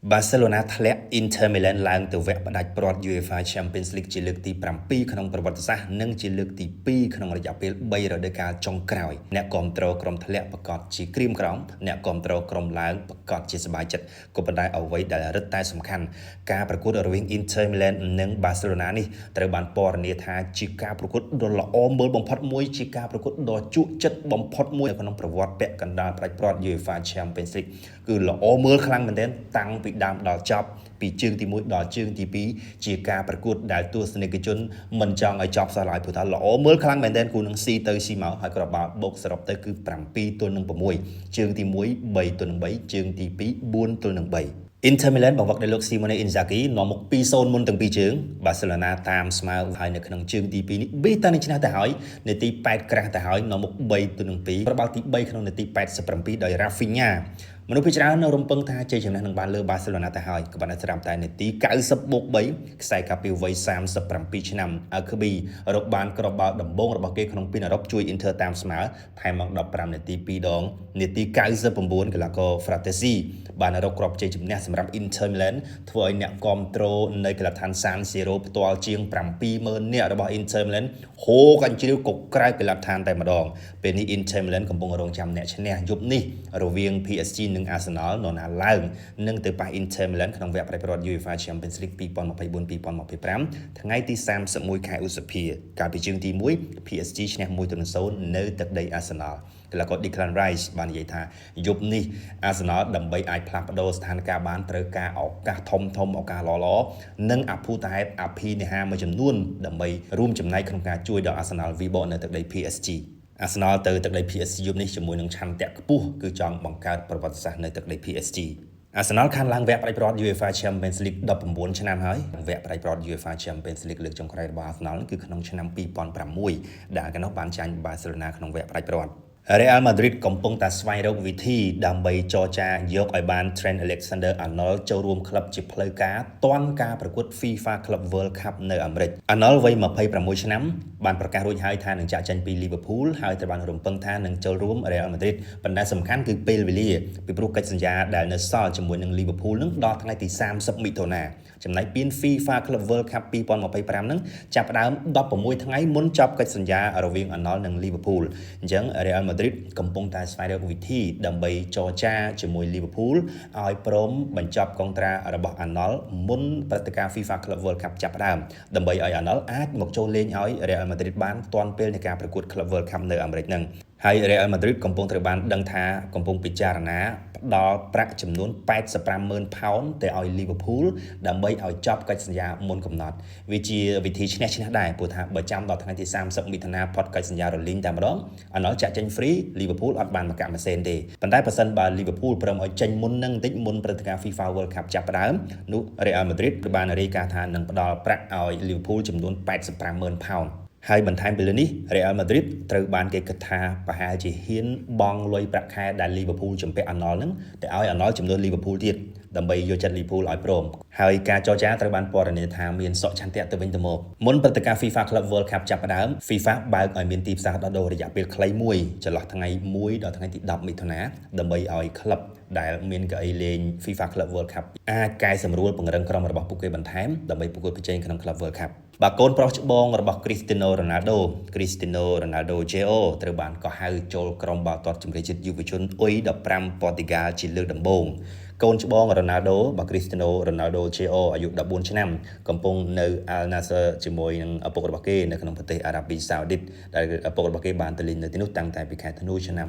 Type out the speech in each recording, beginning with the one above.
Barcelona ធ្លាក់ Inter Milan ឡើងទៅវគ្គផ្ដាច់ព្រ័ត្រ UEFA Champions League ជាលើកទី7ក្នុងប្រវត្តិសាស្ត្រនិងជាលើកទី2ក្នុងរយៈពេល3រដូវកាលចុងក្រោយអ្នកគាំទ្រក្រុមធ្លាក់ប្រកាសជាក្រៀមក្រំអ្នកគាំទ្រក្រុមឡើងប្រកាសជាសប្បាយចិត្តក៏ប៉ុន្តែអ្វីដែលរឹតតែសំខាន់ការប្រកួតរវាង Inter Milan និង Barcelona នេះត្រូវបានពណ៌នាថាជាការប្រកួតដ៏ល្អមើលបំផុតមួយជាការប្រកួតដ៏ជក់ចិត្តបំផុតមួយក្នុងប្រវត្តិពាក់កណ្ដាលផ្ដាច់ព្រ័ត្រ UEFA Champions League គឺល្អមើលខ្លាំងមែនទែនតាំងពីដើមដល់ចប់ពីជើងទី1ដល់ជើងទី2ជាការប្រកួតដែលទស្សនិកជនមិនចង់ឲ្យចប់សោះឡើយព្រោះថាល្អមើលខ្លាំងមែនទែនគូនឹងស៊ីទៅស៊ីមកហើយក៏បើបូកសរុបទៅគឺ7-6ជើងទី1 3-3ជើងទី2 4-3 Inter Milan បង្វឹកដោយលោក Simone Inzaghi នាំមុខ 2-0 មុនទាំងពីរជើង Barcelona តាមស្មើហើយនៅក្នុងជើងទី2នេះបេតានឹងឈ្នះទៅហើយនាទី8ក្រាស់ទៅហើយនាំមុខ 3-2 ប្របាល់ទី3ក្នុងនាទី87ដោយ Rafinhaមនុស្សភាគច្រើននៅរំពឹងថាជ័យជំនះនឹងបានលើ Barcelona ទៅហើយក៏ប៉ុន្តែស្រាប់តែនាទី90+3ខ្សែកាពីវ័យ37ឆ្នាំ Acerbi រកបានគ្រាប់បាល់ដំបូងរបស់គេក្នុងពីអឺរ៉ុបជួយ Inter តាមស្មើថែមមក15នាទី2ដងនាទី99កីឡាករ Frattesi បានរកគ្រាប់ជ័យជំនះសម្រាប់ Inter Milan ធ្វើឲ្យអ្នកគាំទ្រនៅកីឡដ្ឋាន San Siro ផ្ទាល់ជាង 70000 នាក់របស់ Inter Milan ហូរកាញ់ជ្រាវកុកក្រៅកីឡដ្ឋានតែម្ដងពេលនេះ Inter Milan កំពុងរងចាំអ្នកឈ្នះយប់នេះរវាង PSG និង Arsenal នរណាឡើងនឹងទៅប៉ះ Inter Milan ក្នុងវគ្គផ្ដាច់ព្រ័ត្រ UEFA Champions League 2024-2025 ថ្ងៃទី31ខែឧសភាកាលពីជើងទី1 PSG ឈ្នះ 1-0 នៅទឹកដី Arsenal កីឡាករ Declan Rice បាននិយាយថាយប់នេះ Arsenal ដើម្បីអាចផ្លាស់ប្ដូរស្ថានភាពបានត្រូវការឱកាសធំឱកាសល្អនិងអភូតហេតុអភិនិហាមួយចំនួនដើម្បីរួមចំណែកក្នុងការជួយដល់ Arsenal វិបកនៅទឹកដី PSG Arsenal ទៅទឹកដី PSG យប់នេះជាមួយនឹងឆន្ទៈខ្ពស់គឺចង់បង្កើតប្រវត្តិសាស្ត្រនៅទឹកដី PSG Arsenal ខានឡើងវគ្គផ្ដាច់ព្រ័ត្រ UEFA Champions League 19ឆ្នាំហើយវគ្គផ្ដាច់ព្រ័ត្រ UEFA Champions League លើកចុងក្រោយរបស់ Arsenal គឺក្នុងឆ្នាំ2006ដែលកាលនោះបានចាញ់ Barcelona ក្នុងវគ្គផ្ដាច់ព្រ័ត្រReal Madrid កំពុងតែស្វែងរកវិធីដើម្បីចរចាយកឲ្យបាន Trent Alexander-Arnold ចូលរួមក្លឹបជាផ្លូវការទាន់ការប្រកួត FIFA Club World Cup នៅអាមេរិក Arnold វ័យ26ឆ្នាំបានប្រកាសរួចហើយថានឹងចាក់ចេញពី Liverpool ហើយត្រូវបានរំពឹងថានឹងចូលរួម Real Madrid ប៉ុន្តែសំខាន់គឺពេលវេលាពីព្រោះកិច្ចសន្យាដែលនៅសល់ជាមួយនឹង Liverpool នឹងដល់ថ្ងៃទី30មិថុនាចំណែកពាន FIFA Club World Cup 2025នឹងចាប់ផ្ដើម16ថ្ងៃមុនចប់កិច្ចសន្យារវាង Arnold និង Liverpool អញ្ចឹង Real Madrid កំពុងតែស្វែងរកវិធីដើម្បីចរចាជាមួយ Liverpool ឲ្យព្រមបញ្ចប់កុងត្រារបស់ Arnold មុនព្រឹត្តិការណ៍ FIFA Club World Cup ចាប់ផ្ដើមដើម្បីឲ្យ Arnold អាចមកចូលលេងឲ្យ Real Madrid បានទាន់ពេលនៃការប្រកួត Club World Cup នៅអាមេរិកហ្នឹងហើយ Real Madrid កំពុងត្រូវបានដឹងថាកំពុងពិចារណាផ្ដល់ប្រាក់ចំនួន 85,000 ផោនទៅឲ្យ Liverpool ដើម្បីឲ្យចប់កិច្ចសន្យាមុនកំណត់វាជាវិធីឈ្នះដែរព្រោះថាបើចាំដល់ថ្ងៃទី30មិថុនាផុតកិច្ចសន្យារលីងតែម្ដងArnoldចាក់ចេញ free Liverpool អត់បានមកកាក់ម៉ាស៊ីនទេប៉ុន្តែប្រសិនបើ Liverpool ព្រមឲ្យចេញមុននឹងបន្តិចមុនព្រឹត្តិការណ៍ FIFA World Cup ចាប់ផ្ដើមនោះ Real Madrid បានរាយការណ៍ថានឹងផ្ដល់ប្រាក់ឲ្យ Liverpool ចំនួន 85,000 ផោនហើយបន្ថែមពីលើនេះ Real Madrid ត្រូវបានគេគិតថាប្រហែលជាហ៊ានបង់លុយប្រាក់ខែដែល Liverpool ជំពាក់ Arnold នឹងទៅឲ្យ Arnold ចំនួន Liverpool ទៀតដើម្បីយកចិត្ត Liverpool ឲ្យព្រមហើយការចរចាត្រូវបានពណ៌នាថាមានសក់ឆន្ទៈទៅវិញទៅមកមុនព្រឹត្តិការណ៍ FIFA Club World Cup ចាប់ផ្ដើម FIFA បើកឲ្យមានទីផ្សារដោះដូររយៈពេលខ្លីមួយចន្លោះថ្ងៃ1ដល់ថ្ងៃទី10មិថុនាដើម្បីឲ្យក្លឹបដែលមានកៅអីលេង FIFA Club World Cup អាចកែសម្រួលពង្រឹងក្រុមរបស់ពួកគេបន្ថែមដើម្បីប្រកួតប្រជែងក្នុង Club World Cup បាទកូនប្រុសច្បងរបស់ Cristiano Ronaldo Jr. ត្រូវបានកោះហៅចូលក្រុមបាល់ទាត់ជម្រើសជាតិយុវជន U15 ប៉ូទុយហ្គាល់ជាលើកដំបូងកូនច្បង Ronaldo របស់ Cristiano Ronaldo Jr. អាយុ14ឆ្នាំកំពុងនៅ Al Nassr ជាមួយនឹងឪពុករបស់គេនៅក្នុងប្រទេសអារ៉ាប៊ីសាអូឌីតដែលឪពុករបស់គេបានទៅលេងនៅទីនោះតាំងតែពីខែធ្នូឆ្នាំ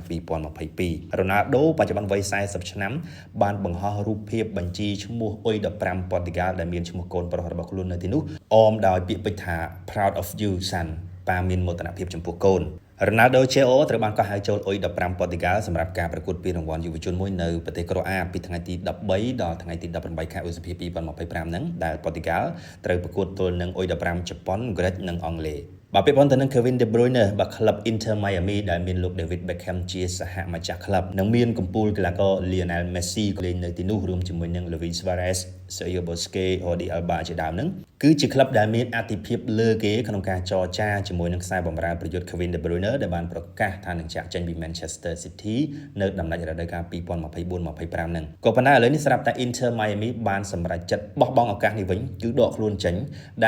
2022 Ronaldo បច្ចុប្បន្នវ័យ40ឆ្នាំបានបង្ហោះរូបភាពបញ្ជីឈ្មោះ U15 ប៉ូទុយហ្គាល់ដែលមានឈ្មោះកូនប្រុសរបស់ខ្លួននៅទីនោះអមដោយពាក្យពេចន៍ថា Proud of you son ប៉ាមានមោទនភាពចំពោះកូនRonaldo Jr. ត្រូវបានកោះហៅចូល U15 ប៉ូទុយហ្គាល់សម្រាប់ការប្រកួតពានរង្វាន់យុវជនមួយនៅប្រទេសក្រូអាពីថ្ងៃទី13ដល់ថ្ងៃទី18ខែឧសភា2025ហ្នឹងដែលប៉ូទុយហ្គាល់ត្រូវប្រកួតទល់នឹង U15 ជប៉ុន ក្រិចនិងអង់គ្លេស បាទពាក់ព័ន្ធទៅនឹង Kevin De Bruyne បាទក្លឹប Inter Miami ដែលមានលោក David Beckham ជាសហម្ចាស់ក្លឹបនិងមានកំពូលកីឡាករ Lionel Messi លេងនៅទីនោះរួមជាមួយនឹង Luis Suarez, Sergio Busquets, Jordi Alba ជាដើមហ្នឹងគឺជាក្លឹបដែលមានអាទិភាពលើគេក្នុងការចរចាជាមួយនឹងខ្សែបម្រើប្រយុទ្ធ Kevin De Bruyne ដែលបានប្រកាសថានឹងចាក់ចេញពី Manchester City នៅដំណាច់រដូវកាល 2024-25 ហ្នឹងក៏ប៉ុន្តែឥឡូវនេះស្រាប់តែ Inter Miami បានសម្រេចចិត្តបោះបង់ឱកាសនេះវិញគឺដកខ្លួនចេញ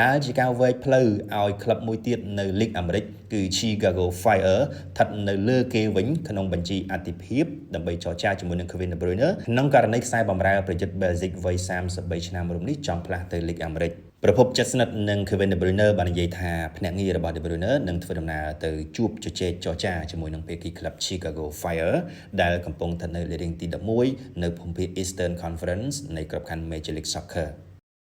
ដែលជាការវែកផ្លូវឲ្យក្លឹបមួយទៀតនៅលីកអាមេរិកគឺ Chicago Fire ស្ថិតនៅលើគេវិញក្នុងបញ្ជីអាទិភាពដើម្បីចរចាជាមួយនឹង Kevin De Bruyne ក្នុងករណីខ្សែបម្រើប្រយុទ្ធ Belgium វ័យ33ឆ្នាំរំនេះចង់ផ្លាស់ទៅលីកអាមេរិកប្រភពជិតស្និទ្ធនឹង Kevin De Bruyne បាននិយាយថាភ្នាក់ងាររបស់ De Bruyne នឹងធ្វើដំណើរទៅជួបជជែកចរចាជាមួយនឹងភាគីក្លឹប Chicago Fire ដែលកំពុងស្ថិតនៅលេខទី11នៅភូមិភាគ Eastern Conference នៃក្របខ័ណ្ឌ Major League Soccer